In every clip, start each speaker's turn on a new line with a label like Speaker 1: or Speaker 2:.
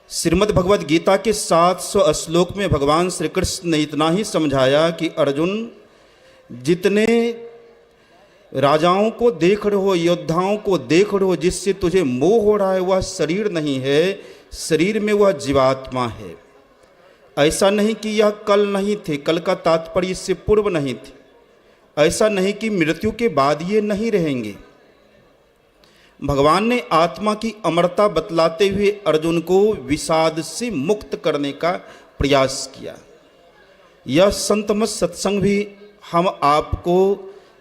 Speaker 1: श्रीमद् भगवद गीता के 700 श्लोक में भगवान श्री कृष्ण ने इतना ही समझाया कि अर्जुन, जितने राजाओं को देख रहे हो, योद्धाओं को देख रहे हो, जिससे तुझे मोह हो रहा है, वह शरीर नहीं है, शरीर में वह जीवात्मा है। ऐसा नहीं कि यह कल नहीं थे, कल का तात्पर्य इससे पूर्व नहीं थे। ऐसा नहीं कि मृत्यु के बाद ये नहीं रहेंगे। भगवान ने आत्मा की अमरता बतलाते हुए अर्जुन को विषाद से मुक्त करने का प्रयास किया। यह संतमत सत्संग भी हम आपको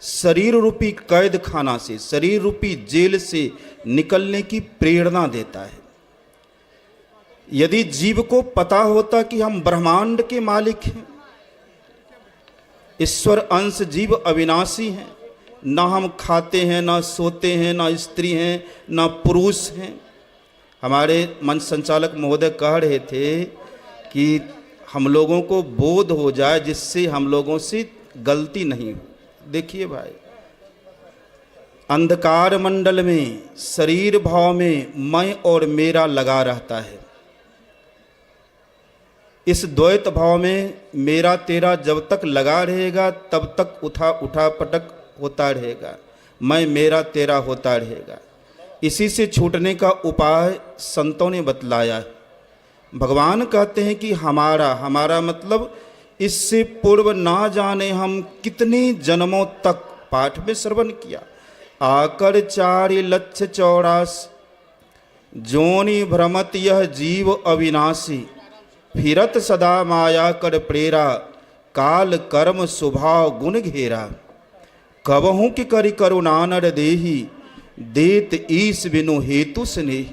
Speaker 1: शरीर रूपी कैद खाना से, शरीर रूपी जेल से निकलने की प्रेरणा देता है। यदि जीव को पता होता कि हम ब्रह्मांड के मालिक हैं, ईश्वर अंश जीव अविनाशी हैं, ना हम खाते हैं, ना सोते हैं, ना स्त्री हैं, ना पुरुष हैं। हमारे मंच संचालक महोदय कह रहे थे कि हम लोगों को बोध हो जाए जिससे हम लोगों से गलती नहीं हो। देखिए भाई, अंधकार मंडल में शरीर भाव में मैं और मेरा लगा रहता है। इस द्वैत भाव में मेरा तेरा जब तक लगा रहेगा तब तक उठा पटक होता रहेगा, मैं मेरा तेरा होता रहेगा। इसी से छूटने का उपाय संतों ने बतलाया है। भगवान कहते हैं कि हमारा मतलब इससे पूर्व ना जाने हम कितने जन्मों तक, पाठ में श्रवण किया, आकर 4,84,000 जोनि भ्रमत यह जीव अविनाशी, फिरत सदा माया कर प्रेरा, काल कर्म स्वभाव गुण घेरा, कबहू कि करि करुणा नर देही, देत ईश बिनु हेतु स्नेह।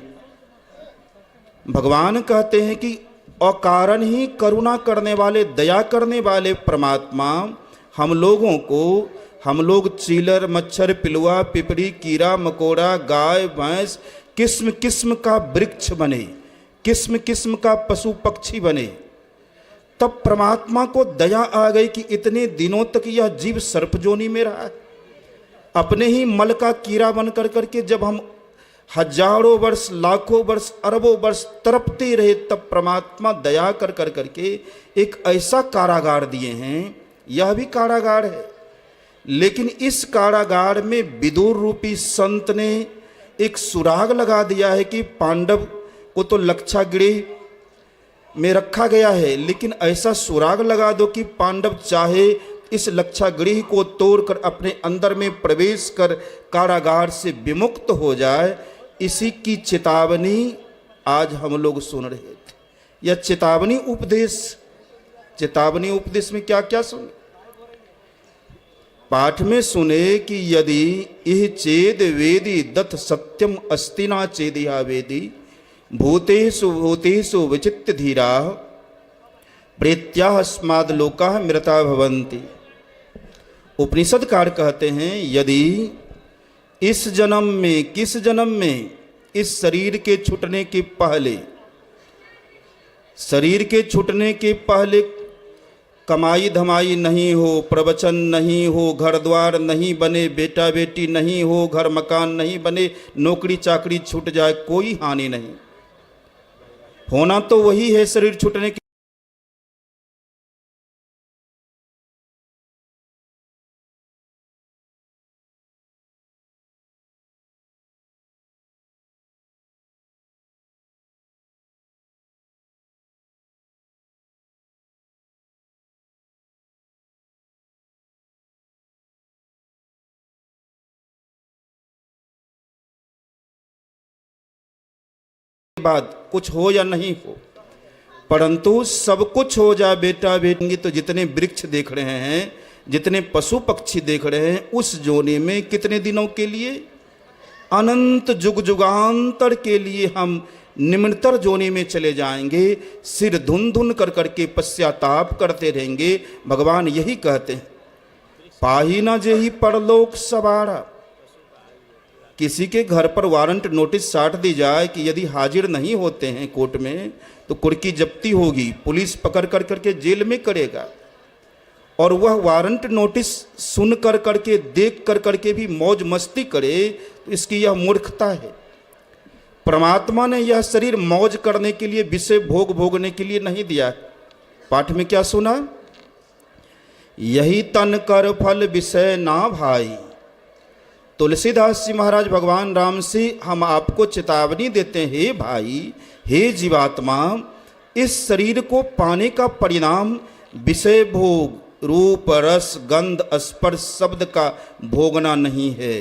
Speaker 1: भगवान कहते हैं कि अकारण ही करुणा करने वाले, दया करने वाले परमात्मा हम लोग चीलर, मच्छर, पिलुआ, पिपरी, कीड़ा मकोड़ा, गाय भैंस, किस्म किस्म का वृक्ष बने, किस्म किस्म का पशु पक्षी बने। तब परमात्मा को दया आ गई कि इतने दिनों तक यह जीव सर्पजोनी में रहा है, अपने ही मल का कीड़ा बन कर करके। जब हम हजारों वर्ष, लाखों वर्ष, अरबों वर्ष तड़पते रहे, तब परमात्मा दया कर कर करके एक ऐसा कारागार दिए हैं। यह भी कारागार है, लेकिन इस कारागार में विदुर रूपी संत ने एक सुराग लगा दिया है कि पांडव को तो लक्षागृह में रखा गया है, लेकिन ऐसा सुराग लगा दो कि पांडव चाहे इस लक्षागृह को तोड़कर अपने अंदर में प्रवेश कर कारागार से विमुक्त हो जाए। इसी की चेतावनी आज हम लोग सुन रहे थे। यह चेतावनी उपदेश में क्या क्या सुने? पाठ में सुने कि यदि यह चेद वेदी दत्त सत्यम अस्तिना चेदिया वेदी, भूतेषु भूतेषु विचित्य धीरा, प्रेत्याः अस्माद् लोकाः मृता भवन्ति। उपनिषदकार कहते हैं, यदि इस जन्म में, किस जन्म में, इस शरीर के छूटने के पहले कमाई धमाई नहीं हो, प्रवचन नहीं हो, घर द्वार नहीं बने, बेटा बेटी नहीं हो, घर मकान नहीं बने, नौकरी चाकरी छूट जाए, कोई हानि नहीं। होना तो वही है शरीर छूटने के बाद कुछ हो या नहीं हो, परंतु सब कुछ हो जाए बेटा बेटी, तो जितने वृक्ष देख रहे हैं, जितने पशु पक्षी देख रहे हैं, उस जोनी में कितने दिनों के लिए? अनंत जुग जुगांतर के लिए हम निम्नतर जोनी में चले जाएंगे, सिर धुन धुन कर करके पश्चाताप करते रहेंगे। भगवान यही कहते हैं, पाही न जेहि परलोक सवारा। किसी के घर पर वारंट नोटिस साट दी जाए कि यदि हाजिर नहीं होते हैं कोर्ट में तो कुर्की जब्ती होगी, पुलिस पकड़ कर करके जेल में करेगा, और वह वारंट नोटिस सुन कर करके, देख कर करके भी मौज मस्ती करे, तो इसकी यह मूर्खता है। परमात्मा ने यह शरीर मौज करने के लिए, विषय भोग भोगने के लिए नहीं दिया। पाठ में क्या सुना? यही तन कर फल विषय ना भाई। तुलसीदास जी महाराज भगवान राम से हम आपको चेतावनी देते हैं, हे भाई, हे जीवात्मा, इस शरीर को पाने का परिणाम विषय भोग, रूप रस गंध स्पर्श शब्द का भोगना नहीं है।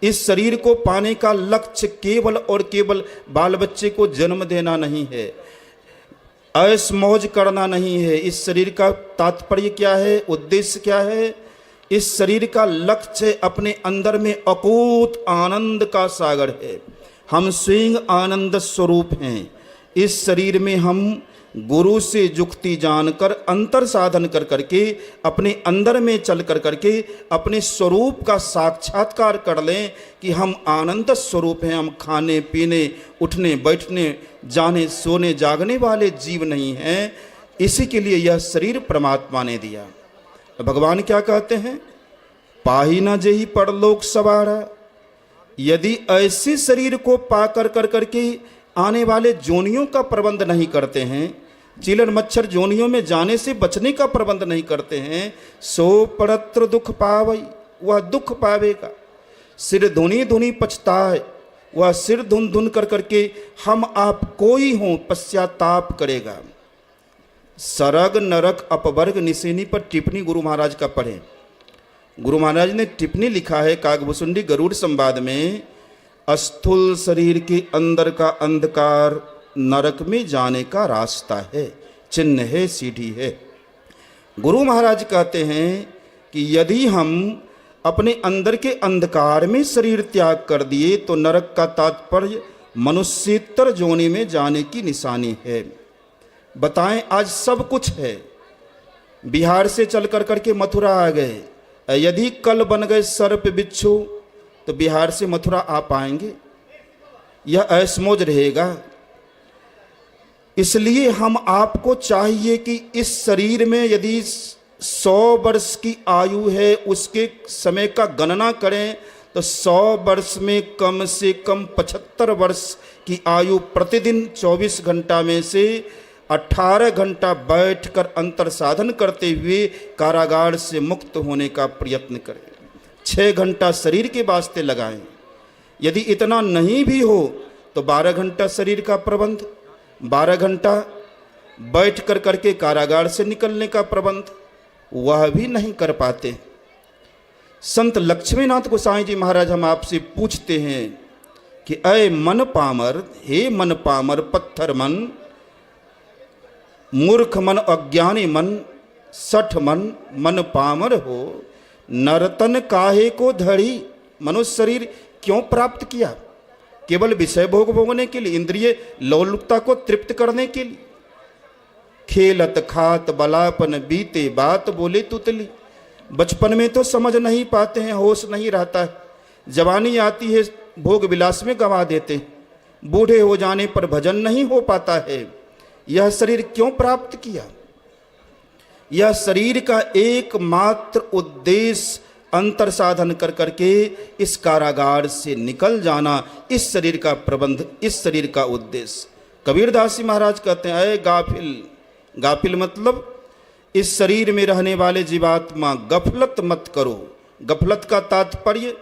Speaker 1: इस शरीर को पाने का लक्ष्य केवल और केवल बाल बच्चे को जन्म देना नहीं है, ऐश मौज करना नहीं है। इस शरीर का तात्पर्य क्या है, उद्देश्य क्या है? इस शरीर का लक्ष्य अपने अंदर में अकूत आनंद का सागर है। हम स्वयं आनंद स्वरूप हैं। इस शरीर में हम गुरु से जुक्ति जानकर अंतर साधन कर करके अपने अंदर में चल कर करके अपने स्वरूप का साक्षात्कार कर लें कि हम आनंद स्वरूप हैं। हम खाने पीने उठने बैठने जाने सोने जागने वाले जीव नहीं हैं। इसी के लिए यह शरीर परमात्मा ने दिया। भगवान क्या कहते हैं? पाही न जेहि परलोक सवारा। यदि ऐसे शरीर को पाकर कर करके आने वाले जोनियों का प्रबंध नहीं करते हैं, चीलर मच्छर जोनियों में जाने से बचने का प्रबंध नहीं करते हैं, सो परत्र दुख पावई, वह दुख पावेगा। सिर धुनी धुनी पछताए, वह सिर धुन धुन कर करके हम आप कोई हों पश्चाताप करेगा। सरग नरक अपवर्ग निसेनी पर टिप्पणी गुरु महाराज का पढ़ें। गुरु महाराज ने टिप्पणी लिखा है काकभूषुंडी गरुड़ संवाद में, स्थूल शरीर के अंदर का अंधकार नरक में जाने का रास्ता है, चिन्ह है, सीढ़ी है। गुरु महाराज कहते हैं कि यदि हम अपने अंदर के अंधकार में शरीर त्याग कर दिए तो नरक का तात्पर्य मनुष्यतर जोनि में जाने की निशानी है। बताएं, आज सब कुछ है। बिहार से चल कर करके मथुरा आ गए, यदि कल बन गए सर्प बिच्छू तो बिहार से मथुरा आ पाएंगे? यह ऐसमौज रहेगा। इसलिए हम आपको चाहिए कि इस शरीर में यदि 100 वर्ष की आयु है, उसके समय का गणना करें तो 100 वर्ष में कम से कम 75 वर्ष की आयु प्रतिदिन 24 घंटा में से 18 घंटा बैठकर अंतर साधन करते हुए कारागार से मुक्त होने का प्रयत्न करें। 6 घंटा शरीर के वास्ते लगाएं। यदि इतना नहीं भी हो तो 12 घंटा शरीर का प्रबंध, 12 घंटा बैठ कर करके कारागार से निकलने का प्रबंध, वह भी नहीं कर पाते। संत लक्ष्मीनाथ गोसाई जी महाराज हम आपसे पूछते हैं कि अय मन पामर, हे मन पामर पत्थर मन, मूर्ख मन अज्ञानी मन, सठ मन, मन पामर हो, नरतन काहे को धड़ी। मनुष्य शरीर क्यों प्राप्त किया? केवल विषय भोग भोगने के लिए, इंद्रिय लोलुपता को तृप्त करने के लिए। खेलत खात बलापन बीते बात बोले तुतली। बचपन में तो समझ नहीं पाते हैं, होश नहीं रहता है, जवानी आती है भोग विलास में गंवा देते हैं, बूढ़े हो जाने पर भजन नहीं हो पाता है। यह शरीर क्यों प्राप्त किया? यह शरीर का एकमात्र उद्देश्य अंतर साधन कर करके इस कारागार से निकल जाना, इस शरीर का प्रबंध, इस शरीर का उद्देश्य। कबीरदास जी महाराज कहते हैं, अय गाफिल, गाफिल मतलब इस शरीर में रहने वाले जीवात्मा, गफलत मत करो। गफलत का तात्पर्य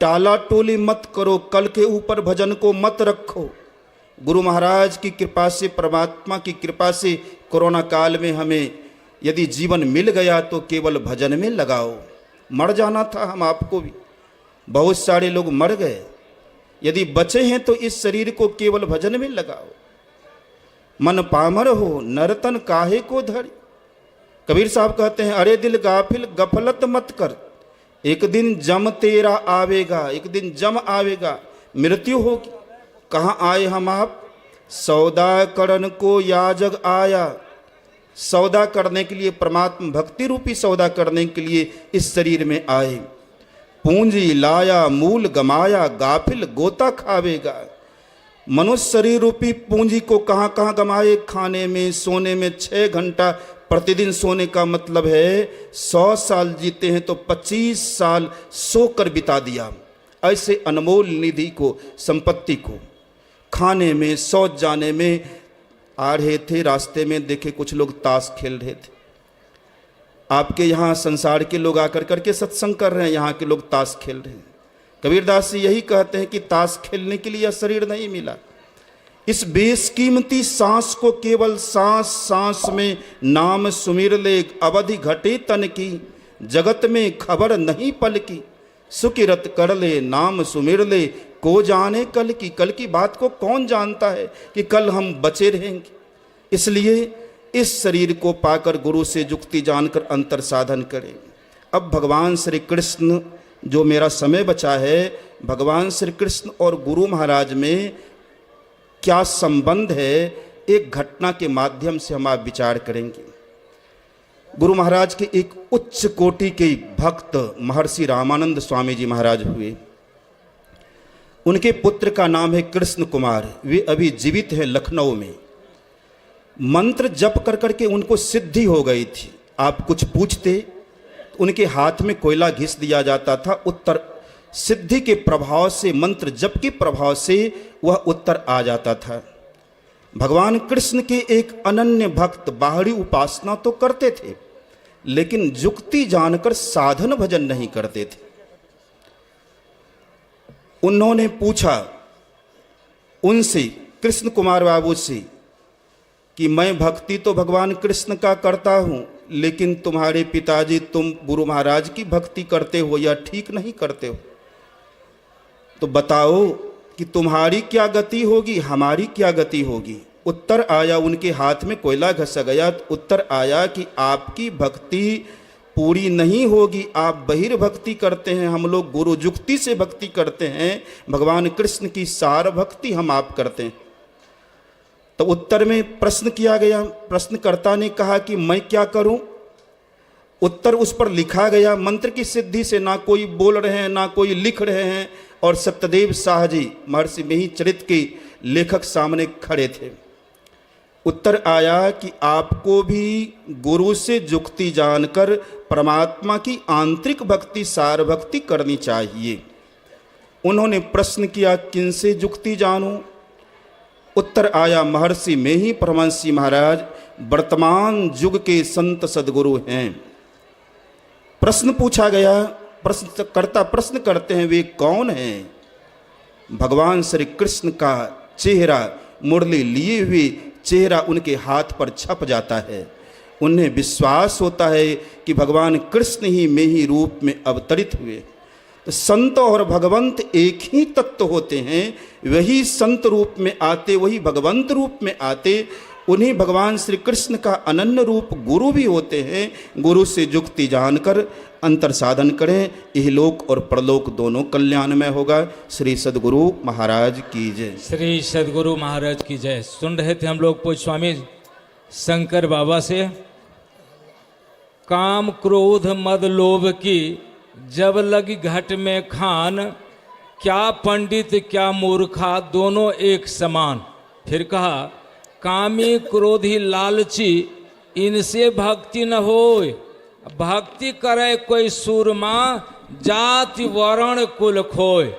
Speaker 1: टाला टोली मत करो, कल के ऊपर भजन को मत रखो। गुरु महाराज की कृपा से, परमात्मा की कृपा से कोरोना काल में हमें यदि जीवन मिल गया तो केवल भजन में लगाओ। मर जाना था हम आपको भी, बहुत सारे लोग मर गए। यदि बचे हैं तो इस शरीर को केवल भजन में लगाओ। मन पामर हो, नरतन काहे को धड़ी। कबीर साहब कहते हैं, अरे दिल गाफिल गफलत मत कर, एक दिन जम तेरा आवेगा, एक दिन जम आवेगा, मृत्यु होगी। कहाँ आए हम आप? सौदा करण को याजक आया। सौदा करने के लिए, परमात्मा भक्ति रूपी सौदा करने के लिए इस शरीर में आए। पूंजी लाया मूल गमाया, गाफिल गोता खावेगा। मनुष्य शरीर रूपी पूंजी को कहाँ कहाँ गमाए? खाने में, सोने में। 6 घंटा प्रतिदिन सोने का मतलब है 100 साल जीते हैं तो 25 साल सोकर बिता दिया। ऐसे अनमोल निधि को, संपत्ति को खाने में, शौच जाने में आ रहे थे, रास्ते में देखे कुछ लोग ताश खेल रहे थे। आपके यहाँ संसार के लोग आकर करके सत्संग कर रहे हैं, यहाँ के लोग ताश खेल रहे हैं। कबीरदास जी यही कहते हैं कि ताश खेलने के लिए यह शरीर नहीं मिला। इस बेशकीमती सांस को केवल सांस सांस में नाम सुमिर ले, अवधि घटे तन की, जगत में खबर नहीं पल की, सुकिरत कर ले नाम सुमिर ले, को जाने कल की। कल की बात को कौन जानता है कि कल हम बचे रहेंगे। इसलिए इस शरीर को पाकर गुरु से जुक्ति जानकर अंतर साधन करें। अब भगवान श्री कृष्ण, जो मेरा समय बचा है, भगवान श्री कृष्ण और गुरु महाराज में क्या संबंध है, एक घटना के माध्यम से हम आप विचार करेंगे। गुरु महाराज के एक उच्च कोटि के भक्त महर्षि रामानंद स्वामी जी महाराज हुए। उनके पुत्र का नाम है कृष्ण कुमार। वे अभी जीवित हैं लखनऊ में। मंत्र जप कर करके उनको सिद्धि हो गई थी। आप कुछ पूछते, उनके हाथ में कोयला घिस दिया जाता था, उत्तर सिद्धि के प्रभाव से, मंत्र जप के प्रभाव से वह उत्तर आ जाता था। भगवान कृष्ण के एक अनन्य भक्त बाहरी उपासना तो करते थे, लेकिन जुक्ति जानकर साधन भजन नहीं करते थे। उन्होंने पूछा उनसे, कृष्ण कुमार बाबू से, कि मैं भक्ति तो भगवान कृष्ण का करता हूँ, लेकिन तुम्हारे पिताजी तुम गुरु महाराज की भक्ति करते हो या ठीक नहीं करते हो, तो बताओ कि तुम्हारी क्या गति होगी, हमारी क्या गति होगी। उत्तर आया, उनके हाथ में कोयला घसा गया, उत्तर आया कि आपकी भक्ति पूरी नहीं होगी, आप बहिर्भक्ति करते हैं, हम लोग गुरु जुक्ति से भक्ति करते हैं, भगवान कृष्ण की सार भक्ति हम आप करते हैं। तो उत्तर में प्रश्न किया गया। प्रश्नकर्ता ने कहा कि मैं क्या करूं। उत्तर उस पर लिखा गया। मंत्र की सिद्धि से ना कोई बोल रहे हैं, ना कोई लिख रहे हैं, और सत्यदेव शाह जी महर्षि मिहिर चरित के लेखक सामने खड़े थे। उत्तर आया कि आपको भी गुरु से जुक्ति जानकर परमात्मा की आंतरिक भक्ति, सार भक्ति करनी चाहिए। उन्होंने प्रश्न किया, किनसे जुक्ति जानूं। उत्तर आया, महर्षि मिहिर परमहंस महाराज वर्तमान युग के संत सदगुरु हैं। प्रश्न पूछा गया, प्रश्नकर्ता प्रश्न करते हैं, वे कौन हैं। भगवान श्री कृष्ण का चेहरा, मुरली लिए हुए चेहरा उनके हाथ पर छप जाता है। उन्हें विश्वास होता है कि भगवान कृष्ण ही मिहिर रूप में अवतरित हुए। तो संत और भगवंत एक ही तत्व होते हैं। वही संत रूप में आते, वही भगवंत रूप में आते, उन्हीं भगवान श्री कृष्ण का अनन्य रूप गुरु भी होते हैं। गुरु से जुक्ति जानकर अंतर साधन करें, इहलोक और परलोक दोनों कल्याणमय होगा। श्री सद्गुरु महाराज की जय।
Speaker 2: श्री सद्गुरु महाराज की जय। सुन रहे थे हम लोग पूज्य स्वामी शंकर बाबा से, काम क्रोध मद लोभ की जब लगी घट में खान, क्या पंडित क्या मूर्खा दोनों एक समान। फिर कहा, कामी क्रोधी लालची इनसे भक्ति न होय, भक्ति करे कोई सूरमा, जाति वर्ण कुल खोय।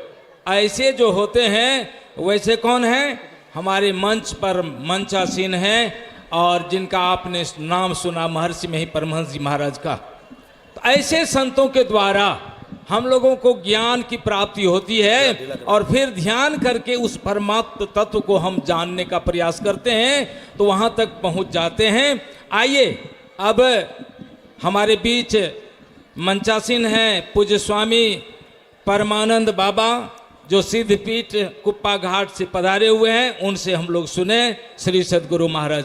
Speaker 2: ऐसे जो होते हैं, वैसे कौन हैं, हमारे मंच पर मंचासीन हैं, और जिनका आपने नाम सुना महर्षि मिहिर परमहंस जी महाराज का। तो ऐसे संतों के द्वारा हम लोगों को ज्ञान की प्राप्ति होती है, और फिर ध्यान करके उस परमात्म तत्व को हम जानने का प्रयास करते हैं, तो वहाँ तक पहुँच जाते हैं। आइए, अब हमारे बीच मंचासीन हैं पूज्य स्वामी परमानंद बाबा, जो सिद्धपीठ कुप्पा घाट से पधारे हुए हैं। उनसे हम लोग सुने श्री सद्गुरु महाराज।